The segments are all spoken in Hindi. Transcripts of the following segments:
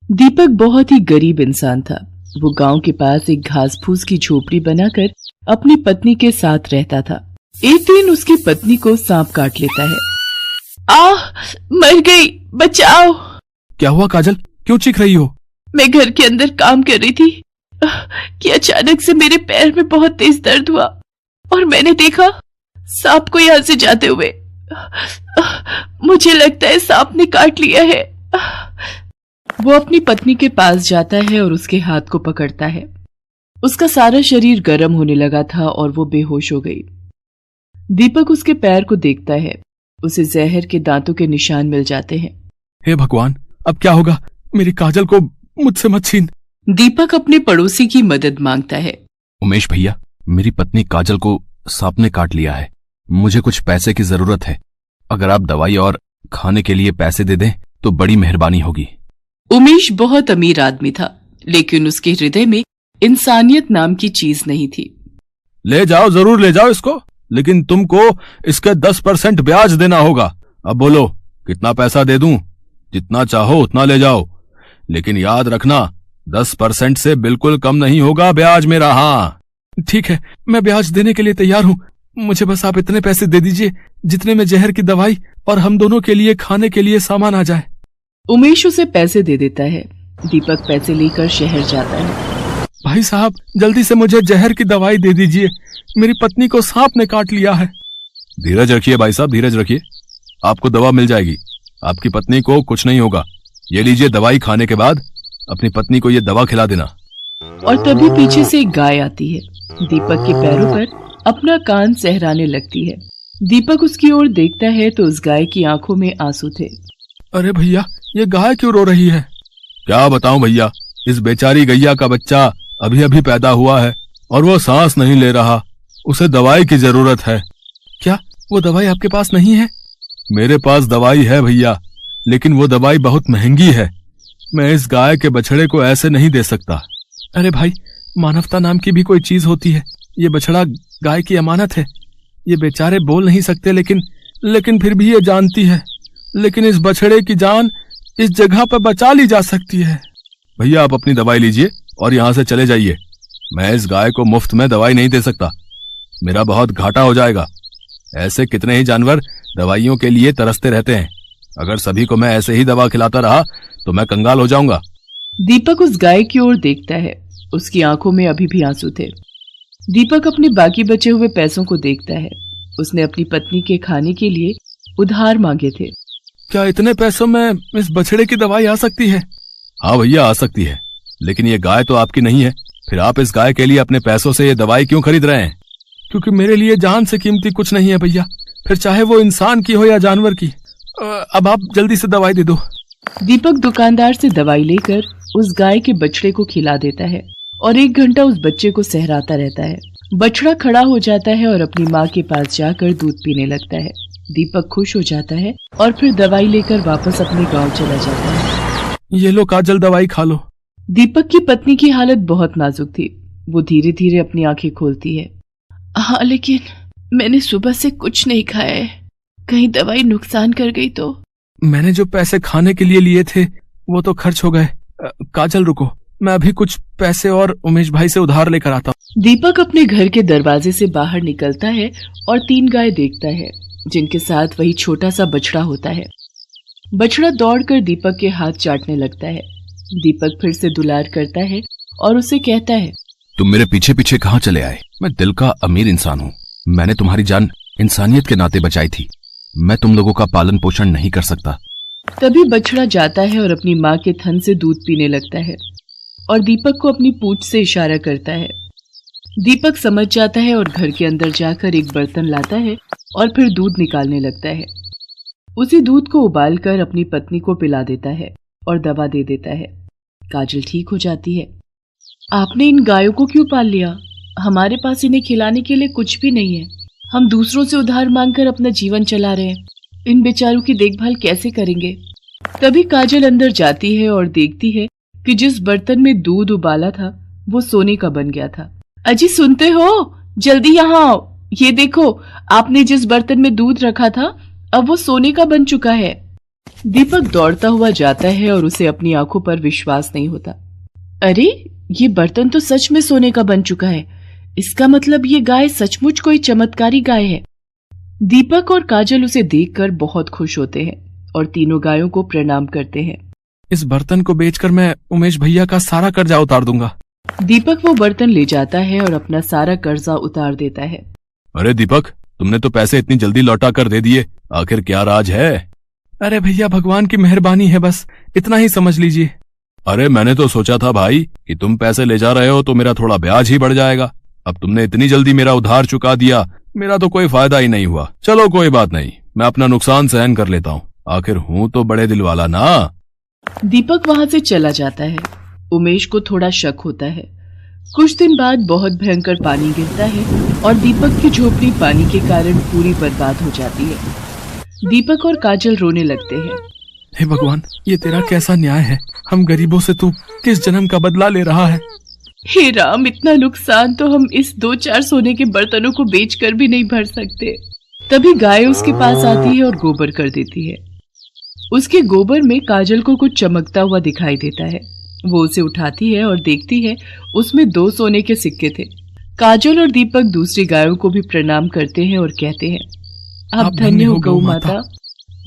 दीपक बहुत ही गरीब इंसान था। वो गांव के पास एक घास फूस की झोपड़ी बनाकर अपनी पत्नी के साथ रहता था। एक दिन उसकी पत्नी को सांप काट लेता है। मर गई, बचाओ। क्या हुआ काजल, क्यों चीख रही हो? मैं घर के अंदर काम कर रही थी कि अचानक से मेरे पैर में बहुत तेज दर्द हुआ और मैंने देखा सांप को यहाँ से जाते हुए। मुझे लगता है सांप ने काट लिया है। वो अपनी पत्नी के पास जाता है और उसके हाथ को पकड़ता है। उसका सारा शरीर गर्म होने लगा था और वो बेहोश हो गई। दीपक उसके पैर को देखता है। उसे जहर के दांतों के निशान मिल जाते हैं। हे भगवान, अब क्या होगा? मेरी काजल को मुझसे मत छीन। दीपक अपने पड़ोसी की मदद मांगता है। उमेश भैया, मेरी पत्नी काजल को सांप ने काट लिया है। मुझे कुछ पैसे की जरूरत है। अगर आप दवाई और खाने के लिए पैसे दे दें तो बड़ी मेहरबानी होगी। उमेश बहुत अमीर आदमी था, लेकिन उसके हृदय में इंसानियत नाम की चीज नहीं थी। ले जाओ, जरूर ले जाओ इसको, लेकिन तुमको इसके 10% ब्याज देना होगा। अब बोलो, कितना पैसा दे दूं? जितना चाहो उतना ले जाओ, लेकिन याद रखना 10% से बिल्कुल कम नहीं होगा ब्याज मेरा। हाँ ठीक है, मैं ब्याज देने के लिए तैयार हूँ। मुझे बस आप इतने पैसे दे दीजिए जितने में जहर की दवाई और हम दोनों के लिए खाने के लिए सामान आ जाए। उमेश उसे पैसे दे देता है। दीपक पैसे लेकर शहर जाता है। भाई साहब, जल्दी से मुझे जहर की दवाई दे दीजिए, मेरी पत्नी को सांप ने काट लिया है। धीरज रखिए भाई साहब, धीरज रखिए, आपको दवा मिल जाएगी। आपकी पत्नी को कुछ नहीं होगा। ये लीजिए दवाई, खाने के बाद अपनी पत्नी को ये दवा खिला देना। और तभी पीछे से एक गाय आती है। दीपक के पैरों पर अपना कान सहराने लगती है। दीपक उसकी ओर देखता है तो उस गाय की आंखों में आंसू थे। अरे भैया, ये गाय क्यों रो रही है? क्या बताऊं भैया, इस बेचारी गैया का बच्चा अभी अभी पैदा हुआ है और वो सांस नहीं ले रहा। उसे दवाई की जरूरत है। क्या वो दवाई आपके पास नहीं है? मेरे पास दवाई है भैया, लेकिन वो दवाई बहुत महंगी है। मैं इस गाय के बछड़े को ऐसे नहीं दे सकता। अरे भाई, मानवता नाम की भी कोई चीज होती है। ये बछड़ा गाय की अमानत है। ये बेचारे बोल नहीं सकते, लेकिन फिर भी ये जानती है। लेकिन इस बछड़े की जान इस जगह पर बचा ली जा सकती है। भैया, आप अपनी दवाई लीजिए और यहाँ से चले जाइए। मैं इस गाय को मुफ्त में दवाई नहीं दे सकता, मेरा बहुत घाटा हो जाएगा। ऐसे कितने ही जानवर दवाइयों के लिए तरसते रहते हैं। अगर सभी को मैं ऐसे ही दवा खिलाता रहा तो मैं कंगाल हो जाऊंगा। दीपक उस गाय की ओर देखता है। उसकी आंखों में अभी भी आंसू थे। दीपक अपने बाकी बचे हुए पैसों को देखता है। उसने अपनी पत्नी के खाने के लिए उधार मांगे थे। क्या इतने पैसों में इस बछड़े की दवाई आ सकती है? हाँ भैया, आ सकती है, लेकिन ये गाय तो आपकी नहीं है। फिर आप इस गाय के लिए अपने पैसों से ये दवाई क्यों खरीद रहे हैं? क्योंकि मेरे लिए जान से कीमती कुछ नहीं है भैया, फिर चाहे वो इंसान की हो या जानवर की। अब आप जल्दी से दवाई दे दो। दीपक दुकानदार से दवाई लेकर उस गाय के बछड़े को खिला देता है और 1 घंटा उस बच्चे को सहराता रहता है। बछड़ा खड़ा हो जाता है और अपनी माँ के पास जाकर दूध पीने लगता है। दीपक खुश हो जाता है और फिर दवाई लेकर वापस अपने गांव चला जाता है। ये लो काजल, दवाई खा लो। दीपक की पत्नी की हालत बहुत नाजुक थी। वो धीरे धीरे अपनी आंखें खोलती है। हाँ, लेकिन मैंने सुबह से कुछ नहीं खाया है, कहीं दवाई नुकसान कर गई तो? मैंने जो पैसे खाने के लिए लिए थे वो तो खर्च हो गए। काजल रुको, मैं अभी कुछ पैसे और उमेश भाई से उधार लेकर आता हूँ। दीपक अपने घर के दरवाजे से बाहर निकलता है और 3 गाय देखता है, जिनके साथ वही छोटा सा बछड़ा होता है। बछड़ा दौड़कर दीपक के हाथ चाटने लगता है। दीपक फिर से दुलार करता है और उसे कहता है, तुम मेरे पीछे पीछे कहाँ चले आए? मैं दिल का अमीर इंसान हूँ। मैंने तुम्हारी जान इंसानियत के नाते बचाई थी। मैं तुम लोगों का पालन पोषण नहीं कर सकता। तभी बछड़ा जाता है और अपनी माँ के थन से दूध पीने लगता है और दीपक को अपनी पूंछ से इशारा करता है। दीपक समझ जाता है और घर के अंदर जाकर एक बर्तन लाता है और फिर दूध निकालने लगता है। उसी दूध को उबालकर अपनी पत्नी को पिला देता है और दवा दे देता है। काजल ठीक हो जाती है। आपने इन गायों को क्यों पाल लिया? हमारे पास इन्हें खिलाने के लिए कुछ भी नहीं है। हम दूसरों से उधार मांगकर अपना जीवन चला रहे हैं। इन बेचारों की देखभाल कैसे करेंगे? तभी काजल अंदर जाती है और देखती है कि जिस बर्तन में दूध उबाला था वो सोने का बन गया था। अजी, सुनते हो? जल्दी यहाँ आओ। ये देखो, आपने जिस बर्तन में दूध रखा था अब वो सोने का बन चुका है। दीपक दौड़ता हुआ जाता है और उसे अपनी आंखों पर विश्वास नहीं होता। अरे, ये बर्तन तो सच में सोने का बन चुका है। इसका मतलब ये गाय सचमुच कोई चमत्कारी गाय है। दीपक और काजल उसे देखकर बहुत खुश होते हैं और तीनों गायों को प्रणाम करते हैं। इस बर्तन को बेचकर मैं उमेश भैया का सारा कर्जा उतार दूंगा। दीपक वो बर्तन ले जाता है और अपना सारा कर्जा उतार देता है। अरे दीपक, तुमने तो पैसे इतनी जल्दी लौटा कर दे दिए, आखिर क्या राज है? अरे भैया, भगवान की मेहरबानी है, बस इतना ही समझ लीजिए। अरे मैंने तो सोचा था भाई कि तुम पैसे ले जा रहे हो तो मेरा थोड़ा ब्याज ही बढ़ जाएगा। अब तुमने इतनी जल्दी मेरा उधार चुका दिया, मेरा तो कोई फायदा ही नहीं हुआ। चलो कोई बात नहीं, मैं अपना नुकसान सहन कर लेता हूँ, आखिर हूँ तो बड़े दिल वाला ना। दीपक वहां से चला जाता है। उमेश को थोड़ा शक होता है। कुछ दिन बाद बहुत भयंकर पानी गिरता है और दीपक की झोपड़ी पानी के कारण पूरी बर्बाद हो जाती है। दीपक और काजल रोने लगते हैं। हे भगवान, ये तेरा कैसा न्याय है? हम गरीबों से तू किस जन्म का बदला ले रहा है? हे राम, इतना नुकसान तो हम इस 2-4 सोने के बर्तनों को बेचकर भी नहीं भर सकते। तभी गाय उसके पास आती है और गोबर कर देती है। उसके गोबर में काजल को कुछ चमकता हुआ दिखाई देता है। वो उसे उठाती है और देखती है उसमें 2 सोने के सिक्के थे। काजल और दीपक दूसरी गायों को भी प्रणाम करते हैं और कहते हैं, आप धन्य हो गौ माता।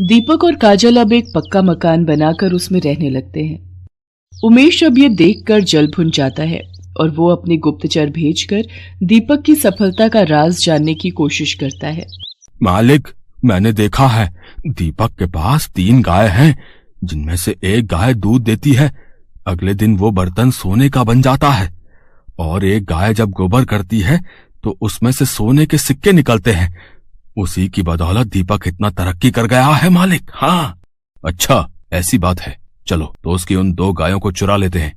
दीपक और काजल अब एक पक्का मकान बनाकर उसमें रहने लगते हैं। उमेश अब ये देखकर जल भुन जाता है और वो अपने गुप्तचर भेजकर दीपक की सफलता का राज जानने की कोशिश करता है। मालिक, मैंने देखा है दीपक के पास 3 गाय हैं, जिनमें से एक गाय दूध देती है। अगले दिन वो बर्तन सोने का बन जाता है और एक गाय जब गोबर करती है तो उसमें से सोने के सिक्के निकलते हैं। उसी की बदौलत दीपक इतना तरक्की कर गया है मालिक। हाँ, अच्छा ऐसी बात है, चलो तो उसकी उन 2 गायों को चुरा लेते हैं।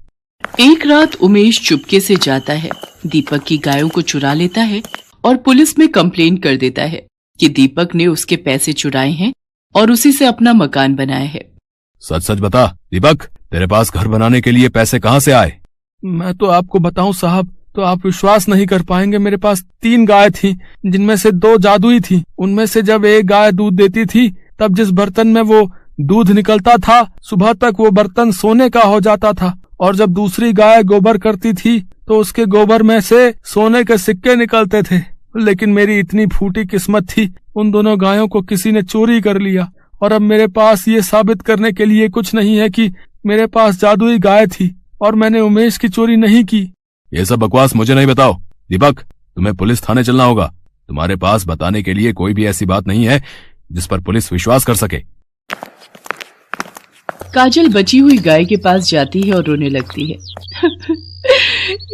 एक रात उमेश चुपके से जाता है, दीपक की गायों को चुरा लेता है और पुलिस में कंप्लेन कर देता है कि दीपक ने उसके पैसे चुराए हैं और उसी से अपना मकान बनाया है। सच सच बता दीपक, तेरे पास घर बनाने के लिए पैसे कहाँ से आए? मैं तो आपको बताऊं साहब तो आप विश्वास नहीं कर पाएंगे। मेरे पास 3 गाय थी, जिनमें से 2 जादुई थी। उनमें से जब एक गाय दूध देती थी, तब जिस बर्तन में वो दूध निकलता था, सुबह तक वो बर्तन सोने का हो जाता था। और जब दूसरी गाय गोबर करती थी तो उसके गोबर में से सोने के सिक्के निकलते थे। लेकिन मेरी इतनी फूटी किस्मत थी, उन दोनों गायों को किसी ने चोरी कर लिया और अब मेरे पास ये साबित करने के लिए कुछ नहीं है कि मेरे पास जादुई गाय थी और मैंने उमेश की चोरी नहीं की। ये सब बकवास मुझे नहीं बताओ दीपक, तुम्हें पुलिस थाने चलना होगा। तुम्हारे पास बताने के लिए कोई भी ऐसी बात नहीं है जिस पर पुलिस विश्वास कर सके। काजल बची हुई गाय के पास जाती है और रोने लगती है।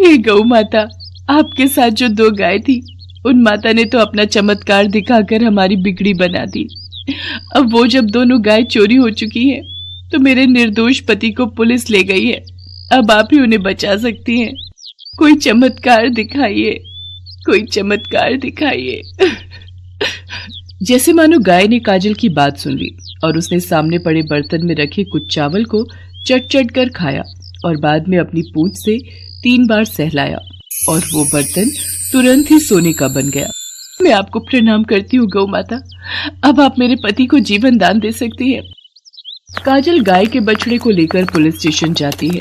ये गौ माता, आपके साथ जो 2 गाय थी, उन माता ने तो अपना चमत्कार दिखाकर हमारी बिगड़ी बना दी। अब वो जब दोनों गाय चोरी हो चुकी है तो मेरे निर्दोष पति को पुलिस ले गई है। अब आप ही उन्हें बचा सकती हैं। कोई चमत्कार दिखाइए, कोई चमत्कार दिखाइए। जैसे मानो गाय ने काजल की बात सुन ली और उसने सामने पड़े बर्तन में रखे कुछ चावल को चट चट कर खाया और बाद में अपनी पूंछ से 3 बार सहलाया और वो बर्तन तुरंत ही सोने का बन गया। मैं आपको प्रणाम करती हूँ गौ माता, अब आप मेरे पति को जीवन दान दे सकती हैं। काजल गाय के बछड़े को लेकर पुलिस स्टेशन जाती है।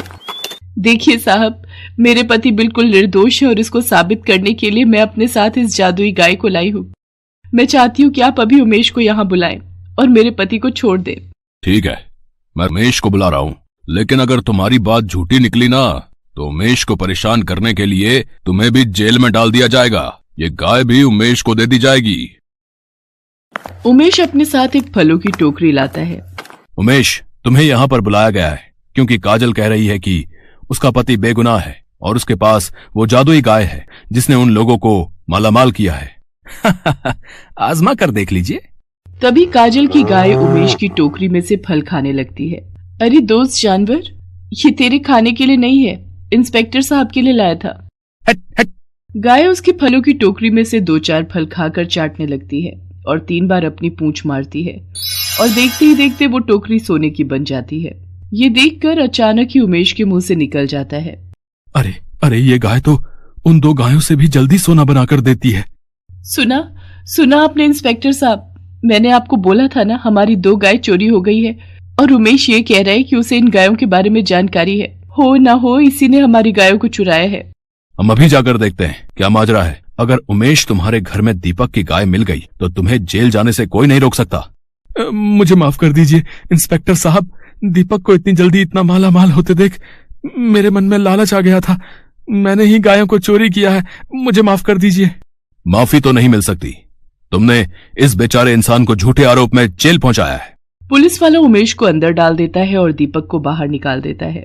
देखिए साहब, मेरे पति बिल्कुल निर्दोष है और इसको साबित करने के लिए मैं अपने साथ इस जादुई गाय को लाई हूँ। मैं चाहती हूँ कि आप अभी उमेश को यहाँ बुलाएं और मेरे पति को छोड़ दें। ठीक है, मैं उमेश को बुला रहा हूँ, लेकिन अगर तुम्हारी बात झूठी निकली ना तो उमेश को परेशान करने के लिए तुम्हें भी जेल में डाल दिया जाएगा। ये गाय भी उमेश को दे दी जाएगी। उमेश अपने साथ एक फलों की टोकरी लाता है। उमेश, तुम्हें यहाँ पर बुलाया गया है क्योंकि काजल कह रही है कि उसका पति बेगुनाह है और उसके पास वो जादुई गाय है जिसने उन लोगों को मालामाल किया है। आजमा कर देख लीजिए। तभी काजल की गाय उमेश की टोकरी में से फल खाने लगती है। अरे दोस्त जानवर, ये तेरे खाने के लिए नहीं है, इंस्पेक्टर साहब के लिए लाया था। हट हट। गाय उसकी फलों की टोकरी में से 2-4 फल खाकर चाटने लगती है और 3 बार अपनी पूंछ मारती है और देखते ही देखते वो टोकरी सोने की बन जाती है। ये देखकर अचानक ही उमेश के मुंह से निकल जाता है, अरे अरे, ये गाय तो उन 2 गायों से भी जल्दी सोना बनाकर देती है। सुना आपने इंस्पेक्टर साहब, मैंने आपको बोला था ना हमारी 2 गाय चोरी हो गई है और उमेश ये कह रहा है कि उसे इन गायों के बारे में जानकारी है। हो ना हो इसी ने हमारी गायों को चुराया है। हम अभी जाकर देखते हैं क्या माजरा है। अगर उमेश तुम्हारे घर में दीपक की गाय मिल गई तो तुम्हें जेल जाने से कोई नहीं रोक सकता। मुझे माफ कर दीजिए इंस्पेक्टर साहब, दीपक को इतनी जल्दी इतना माला माल होते देख मेरे मन में लालच आ गया था। मैंने ही गायों को चोरी किया है, मुझे माफ कर दीजिए। माफी तो नहीं मिल सकती, तुमने इस बेचारे इंसान को झूठे आरोप में जेल पहुंचाया है। पुलिस वाला उमेश को अंदर डाल देता है और दीपक को बाहर निकाल देता है।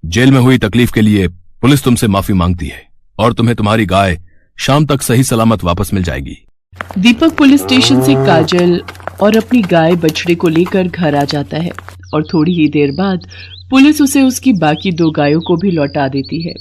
जेल में हुई तकलीफ के लिए पुलिस तुमसे माफी मांगती है और तुम्हें तुम्हारी गाय शाम तक सही सलामत वापस मिल जाएगी। दीपक पुलिस स्टेशन से काजल और अपनी गाय बछड़े को लेकर घर आ जाता है और थोड़ी ही देर बाद पुलिस उसे उसकी बाकी 2 गायों को भी लौटा देती है।